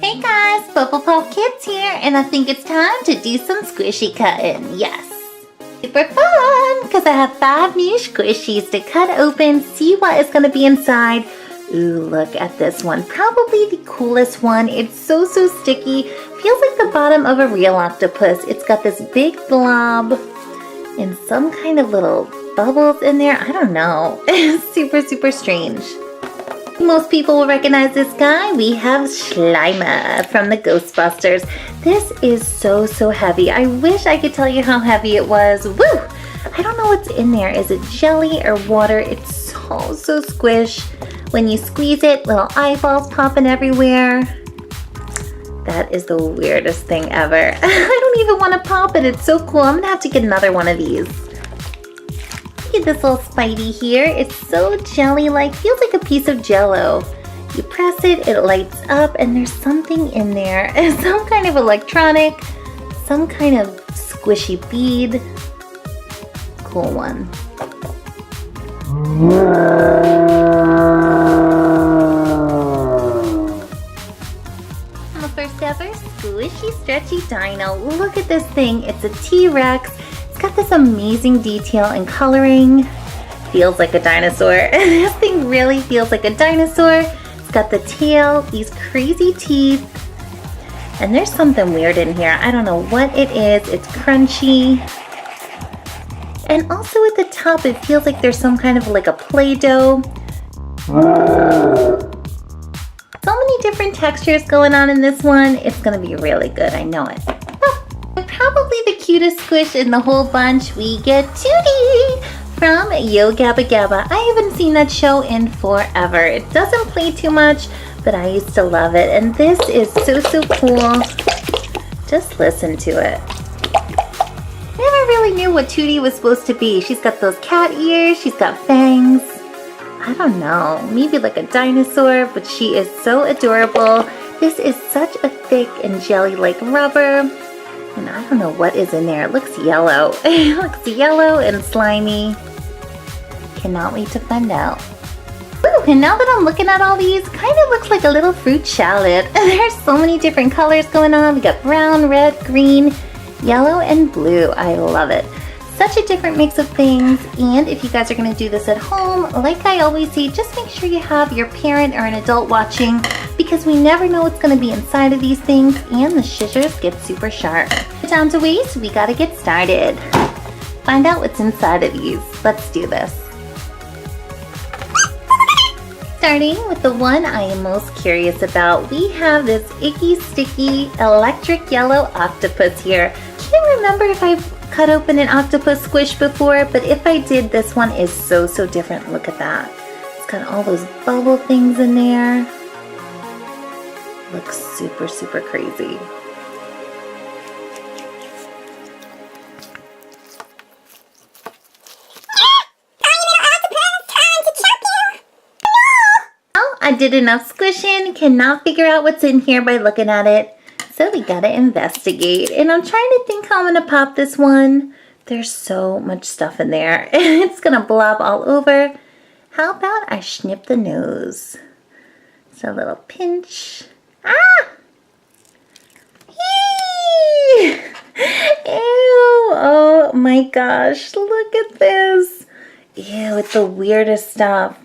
Hey guys, Bubble Pop Kids here, and I think it's time to do some squishy cutting. Yes, super fun, because I have 5 new squishies to cut open, see what is going to be inside. Ooh, look at this one, probably the coolest one. It's so sticky, feels like the bottom of a real octopus. It's got this big blob and some kind of little bubbles in there. I don't know, super strange. Most people will recognize this guy. We have SLIMER from the Ghostbusters. This is so heavy. I wish I could tell you how heavy it was. Woo! I don't know what's in there. Is it jelly or water? It's so squish. When you squeeze it, little eyeballs popping everywhere. That is the weirdest thing ever. I don't even want to pop it. It's so cool. I'm gonna have to get another one of these. Look at this little Spidey here. It's so jelly-like, feels like a piece of jello. You press it, it lights up, and there's something in there. Some kind of electronic, some kind of squishy bead. Cool one. My first ever squishy stretchy dino. Look at this thing. It's a T-Rex. It's got this amazing detail and coloring. Feels like a dinosaur. This thing really feels like a dinosaur. It's got the tail, these crazy teeth, and there's something weird in here. I don't know what it is. It's crunchy. And also at the top, it feels like there's some kind of like a Play-Doh. So many different textures going on in this one. It's gonna be really good, I know it. Probably the cutest squish in the whole bunch. We get Tootie from Yo Gabba Gabba. I haven't seen that show in forever. It doesn't play too much, but I used to love it. And this is so cool. Just listen to it. Never really knew what Tootie was supposed to be. She's got those cat ears, she's got fangs. I don't know, maybe like a dinosaur, but she is so adorable. This is such a thick and jelly-like rubber. And I don't know what is in there. It looks yellow. It looks yellow and slimy. Cannot wait to find out. Ooh, and now that I'm looking at all these, kind of looks like a little fruit salad. There's so many different colors going on. We got brown, red, green, yellow, and blue. I love it. Such a different mix of things. And if you guys are going to do this at home, like I always say, just make sure you have your parent or an adult watching, because we never know what's going to be inside of these things, and the scissors get super sharp. Down to waste, we got to get started. Find out what's inside of these. Let's do this. Starting with the one I am most curious about, we have this icky, sticky, electric yellow octopus here. Can't remember if I've cut open an octopus squish before, but if I did, this one is so different. Look at that. It's got all those bubble things in there. Looks super crazy. Well, I did enough squishing, cannot figure out what's in here by looking at it. So we gotta investigate, and I'm trying to think how I'm gonna pop this one. There's so much stuff in there. It's gonna blob all over. How about I snip the nose? Just a little pinch. Ah! Eee! Ew! Oh my gosh, look at this. Ew, it's the weirdest stuff.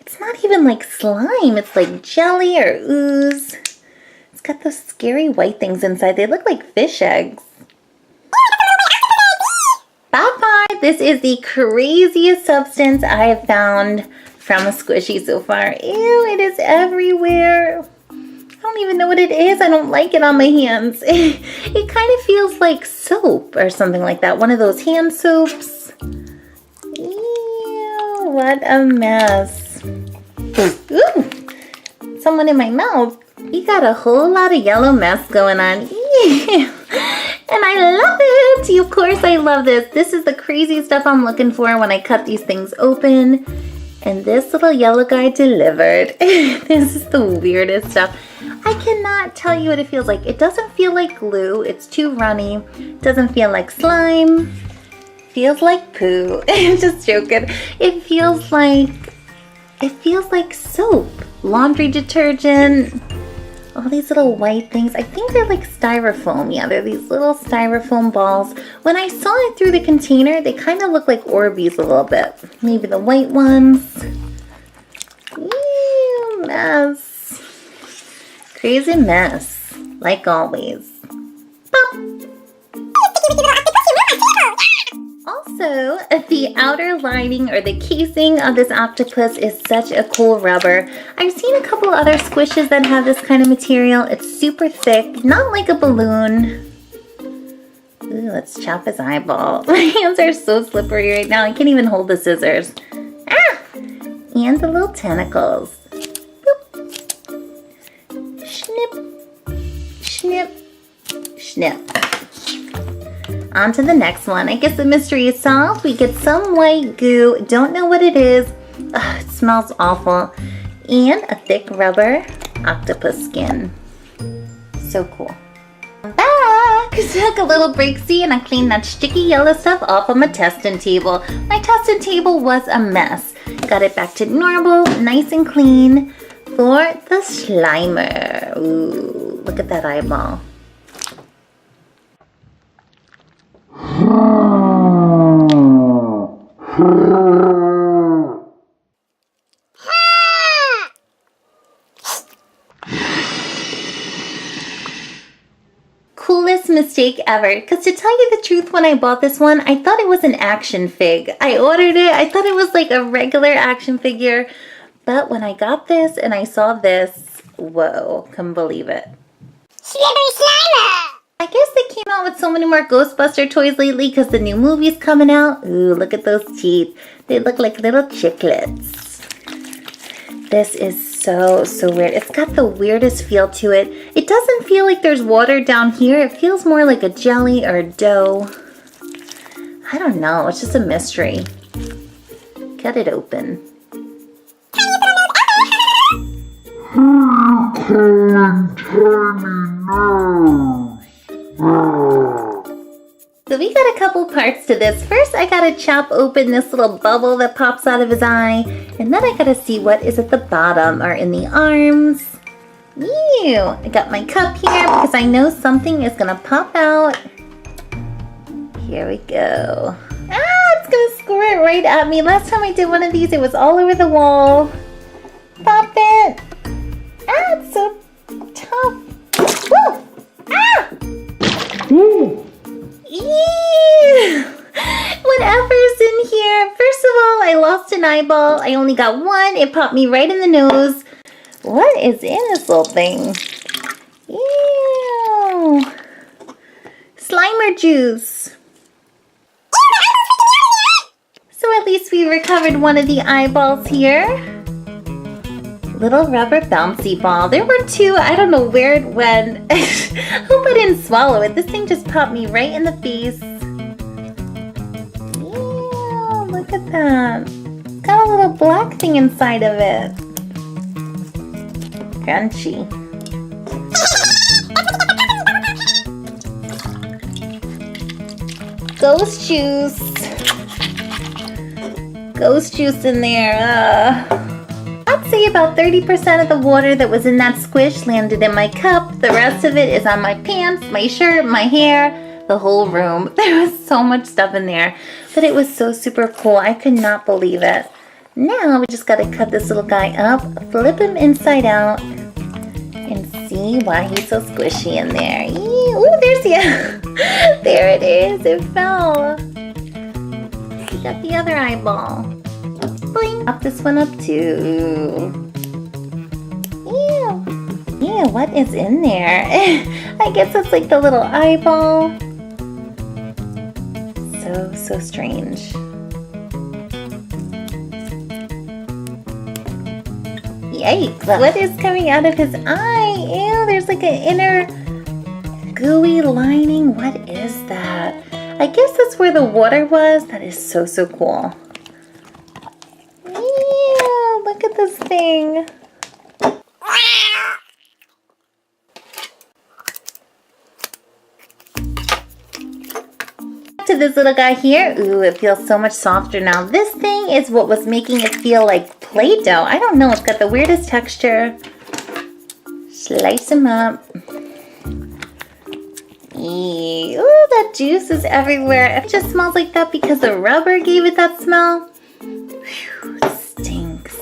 It's not even like slime, it's like jelly or ooze. Got those scary white things inside. They look like fish eggs. Bye-bye. This is the craziest substance I have found from a squishy so far. Ew, it is everywhere. I don't even know what it is. I don't like it on my hands. It kind of feels like soap or something like that. One of those hand soaps. Ew, what a mess. Ooh, someone in my mouth. We got a whole lot of yellow mess going on. And I love it. Of course I love this. This is the crazy stuff I'm looking for when I cut these things open. And this little yellow guy delivered. This is the weirdest stuff. I cannot tell you what it feels like. It doesn't feel like glue. It's too runny. It doesn't feel like slime. It feels like poo. Just joking. It feels like soap. Laundry detergent. All these little white things. I think they're like styrofoam. Yeah, they're these little styrofoam balls. When I saw it through the container, they kind of look like Orbeez a little bit. Maybe the white ones. Ew, mess. Crazy mess. Like always. Pop. Also, the outer lining or the casing of this octopus is such a cool rubber. I've seen a couple other squishes that have this kind of material. It's super thick, not like a balloon. Ooh, let's chop his eyeball. My hands are so slippery right now. I can't even hold the scissors. Ah! And the little tentacles. Boop. Snip, snip, snip. On to the next one. I guess the mystery is solved. We get some white goo. Don't know what it is. Ugh, it smells awful. And a thick rubber octopus skin. So cool. I'm back. Took a little break, see, and I cleaned that sticky yellow stuff off of my testing table. My testing table was a mess. Got it back to normal, nice and clean for the SLIMER. Ooh, look at that eyeball. Coolest mistake ever, because to tell you the truth, when I bought this one, I thought it was an action fig. I ordered it, I thought it was like a regular action figure, but when I got this and I saw this, whoa, couldn't believe it. Slippery Slimer! I guess they came out with so many more Ghostbuster toys lately because the new movie's coming out. Ooh, look at those teeth. They look like little chiclets. This is so weird. It's got the weirdest feel to it. It doesn't feel like there's water down here. It feels more like a jelly or a dough. I don't know. It's just a mystery. Cut it open. So we got a couple parts to this. First, I gotta chop open this little bubble that pops out of his eye. And then I gotta see what is at the bottom or in the arms. Ew! I got my cup here because I know something is gonna pop out. Here we go. Ah, it's gonna squirt right at me. Last time I did one of these, it was all over the wall. Pop it! Ah, it's so tough. Woo! Ah! Ew! Whatever's in here. First of all, I lost an eyeball. I only got one. It popped me right in the nose. What is in this little thing? Ew. SLIMER juice. So at least we recovered one of the eyeballs here. Little rubber bouncy ball. There were two. I don't know where it went. Hope I didn't swallow it. This thing just popped me right in the face. Ew, look at that. It's got a little black thing inside of it. Crunchy. Ghost juice. Ghost juice in there. I'd say about 30% of the water that was in that squish landed in my cup. The rest of it is on my pants, my shirt, my hair, the whole room. There was so much stuff in there, but it was so super cool. I could not believe it. Now we just gotta cut this little guy up, flip him inside out, and see why he's so squishy in there. Ooh, there's the, there it is, it fell. We got the other eyeball. Bling. Pop this one up too. Ew. Ew, what is in there? I guess it's like the little eyeball. So strange. Yikes. What is coming out of his eye? Ew, there's like an inner gooey lining. What is that? I guess that's where the water was. That is so cool. Ew, look at this thing. To this little guy here. Ooh, it feels so much softer now. This thing is what was making it feel like Play-Doh. I don't know, it's got the weirdest texture. Slice them up. Eee, ooh, that juice is everywhere. It just smells like that because the rubber gave it that smell. Whew, stinks.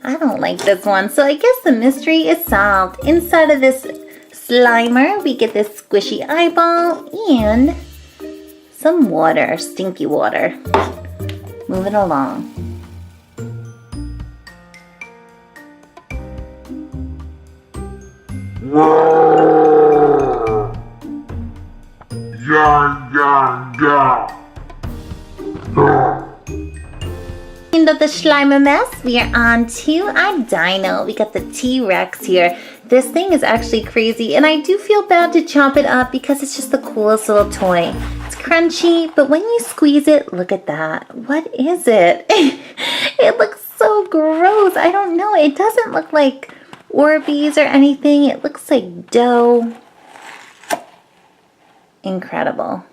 I don't like this one. So I guess the mystery is solved. Inside of this Slimer, we get this squishy eyeball and some water, stinky water. Moving along. End of the Slimer mess, we are on to our dino. We got the T-Rex here. This thing is actually crazy, and I do feel bad to chop it up because it's just the coolest little toy. It's crunchy, but when you squeeze it, look at that. What is it? It looks so gross. I don't know. It doesn't look like Orbeez or anything. It looks like dough. Incredible.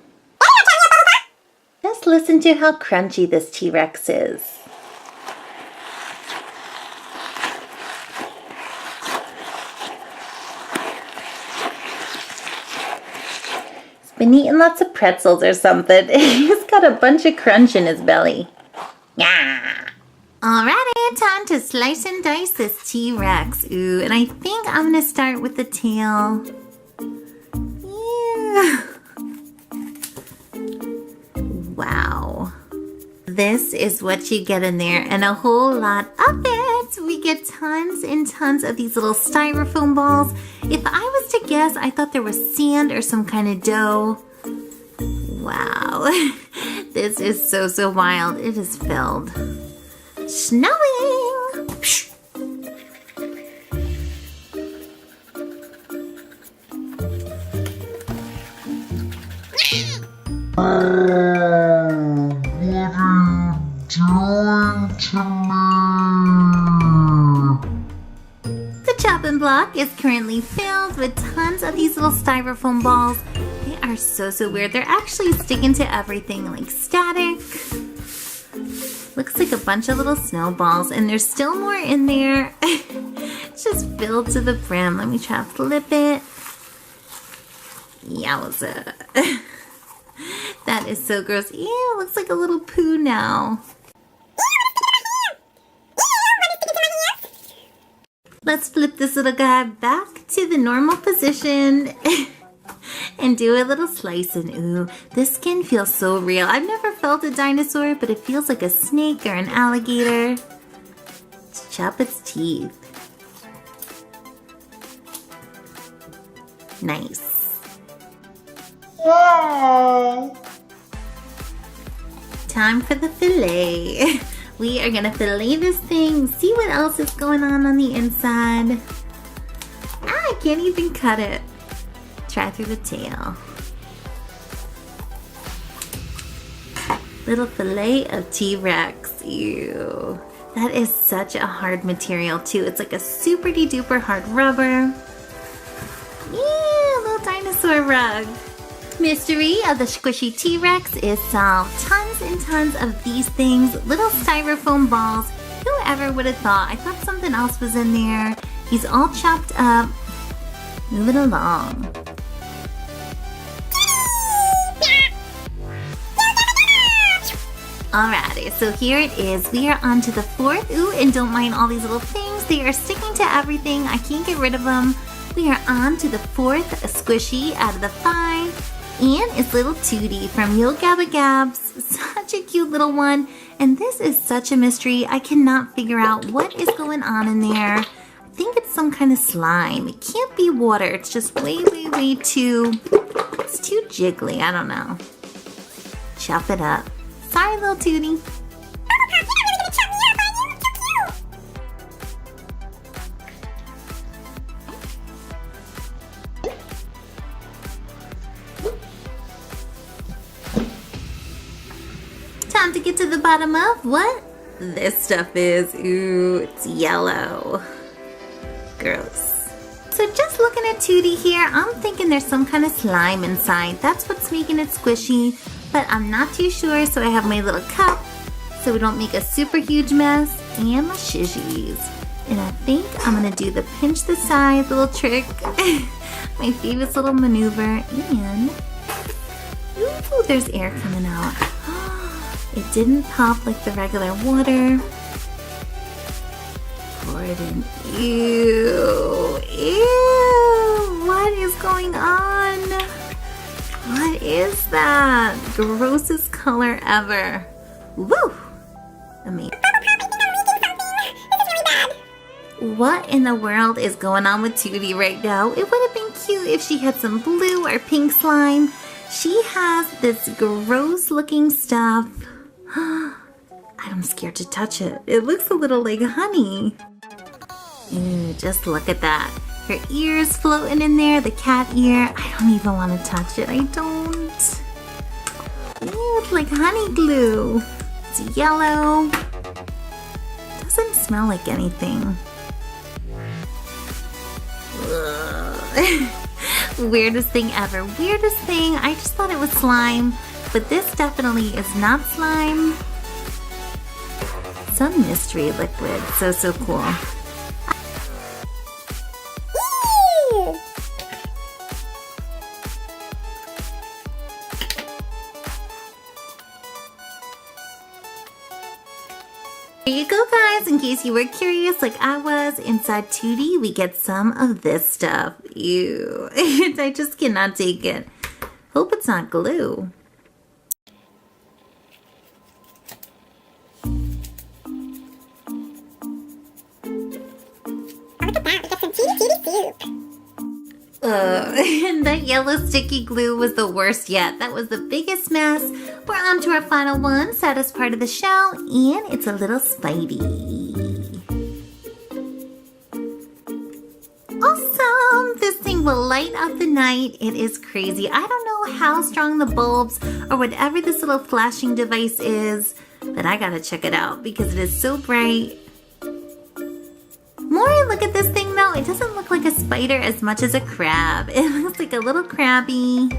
Just listen to how crunchy this T-Rex is. He's been eating lots of pretzels or something. He's got a bunch of crunch in his belly. Yeah. Alrighty, time to slice and dice this T-Rex. Ooh, and I think I'm gonna start with the tail. Yeah. Wow. This is what you get in there, and a whole lot of it. We get tons and tons of these little styrofoam balls. If I was to guess, I thought there was sand or some kind of dough. Wow. This is so wild. It is filled. Snowing! The chopping block is currently filled with tons of these little styrofoam balls. They are so weird. They're actually sticking to everything like static. Looks like a bunch of little snowballs, and there's still more in there. It's just filled to the brim. Let me try to flip it. Yowza. That is so gross. Ew, looks like a little poo now. Let's flip this little guy back to the normal position and do a little slicing. Ooh, this skin feels so real. I've never felt a dinosaur, but it feels like a snake or an alligator. Let's chop its teeth. Nice. Yay! Time for the fillet. We are gonna fillet this thing, see what else is going on the inside. Ah, I can't even cut it. Try through the tail. Little fillet of T-Rex. Ew. That is such a hard material too. It's like a super duper hard rubber. Yeah, little dinosaur rug. Mystery of the squishy T-Rex is solved. Tons and tons of these things, little styrofoam balls. Whoever would have thought? I thought something else was in there. He's all chopped up. Move it along. Alrighty, so here it is. We are on to the fourth. Ooh, and don't mind all these little things. They are sticking to everything. I can't get rid of them. We are on to the fourth squishy out of the 5. And it's little Tootie from Yo Gabba Gabs. Such a cute little one. And this is such a mystery. I cannot figure out what is going on in there. I think it's some kind of slime. It can't be water. It's just way too... It's too jiggly. I don't know. Chop it up. Sorry, little Tootie. Time to get to the bottom of what this stuff is. Ooh, it's yellow. Gross. So just looking at Tootie here, I'm thinking there's some kind of slime inside. That's what's making it squishy, but I'm not too sure, so I have my little cup so we don't make a super huge mess, and my shizhies. And I think I'm gonna do the pinch the sides little trick. My favorite little maneuver. And ooh, there's air coming out. It didn't pop like the regular water. Pour it in. Ew. Ew. What is going on? What is that? Grossest color ever. Woo! Amazing. What in the world is going on with Tootie right now? It would have been cute if she had some blue or pink slime. She has this gross looking stuff. I'm scared to touch it. It looks a little like honey. Ew, just look at that. Her ears floating in there, the cat ear. I don't even want to touch it. I don't. Ew, it's like honey glue. It's yellow. Doesn't smell like anything. Weirdest thing ever. Weirdest thing. I just thought it was slime, but this definitely is not slime. Some mystery liquid. So cool. There you go, guys. In case you were curious like I was, inside Tootie we get some of this stuff. Ew. I just cannot take it. Hope it's not glue. Look at that, we got some Tootie soup. And that yellow sticky glue was the worst yet. That was the biggest mess. We're on to our final one, saddest part of the show, and it's a little Spidey. Awesome! This thing will light up the night. It is crazy. I don't know how strong the bulbs or whatever this little flashing device is, but I gotta check it out because it is so bright. More I look at this thing though, it doesn't look like a spider as much as a crab. It looks like a little crabby.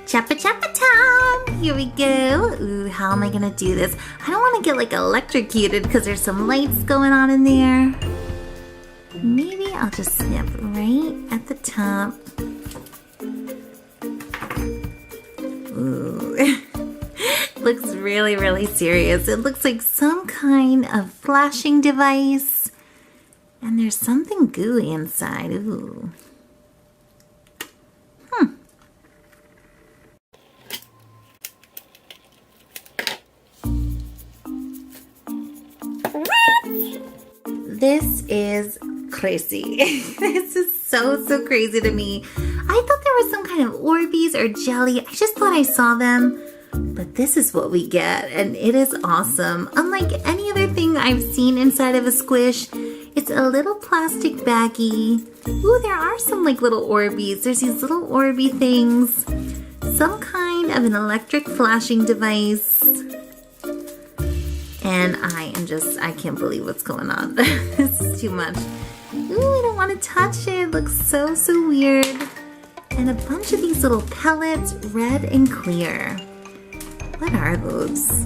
Chappa chappa time! Here we go. Ooh, how am I gonna do this? I don't wanna get like electrocuted because there's some lights going on in there. Maybe I'll just snip right at the top. Ooh. Looks really serious. It looks like some kind of flashing device. And there's something gooey inside. Ooh. This is crazy. This is so crazy to me. I thought there was some kind of Orbeez or jelly. I just thought I saw them. But this is what we get, and it is awesome. Unlike any other thing I've seen inside of a squish, it's a little plastic baggie. Ooh, there are some like little Orbeez. There's these little Orby things. Some kind of an electric flashing device. And I can't believe what's going on. This is too much. Ooh, I don't want to touch it. It looks so weird. And a bunch of these little pellets, red and clear. What are those?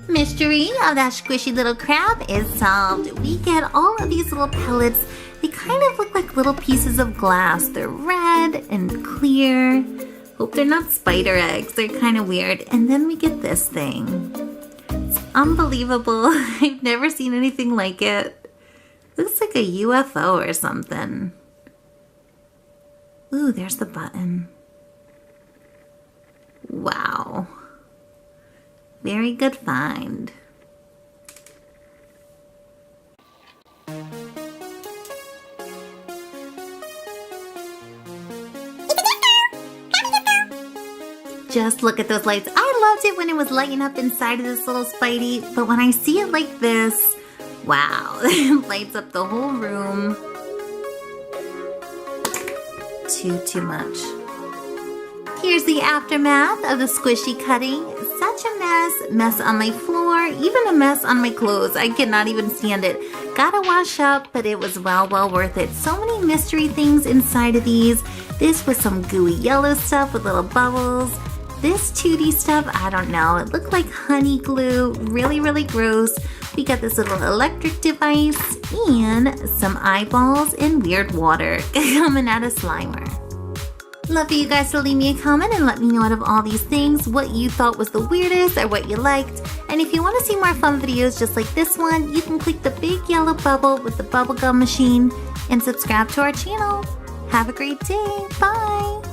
Mystery of that squishy little crab is solved. We get all of these little pellets. They kind of look like little pieces of glass. They're red and clear. Hope they're not spider eggs. They're kind of weird. And then we get this thing. It's unbelievable. I've never seen anything like it. Looks like a UFO or something. Ooh, there's the button. Wow. Very good find. Just look at those lights. I loved it when it was lighting up inside of this little Spidey, but when I see it like this, wow, it lights up the whole room. Too much. Here's the aftermath of the squishy cutting. Such a mess on my floor, even a mess on my clothes. I cannot even stand it. Gotta wash up, but it was well worth it. So many mystery things inside of these. This was some gooey yellow stuff with little bubbles. This Tootie stuff, I don't know. It looked like honey glue, really gross. We got this little electric device and some eyeballs and weird water coming out of Slimer. Love for you guys to leave me a comment and let me know out of all these things what you thought was the weirdest or what you liked. And if you want to see more fun videos just like this one, you can click the big yellow bubble with the bubblegum machine and subscribe to our channel. Have a great day. Bye.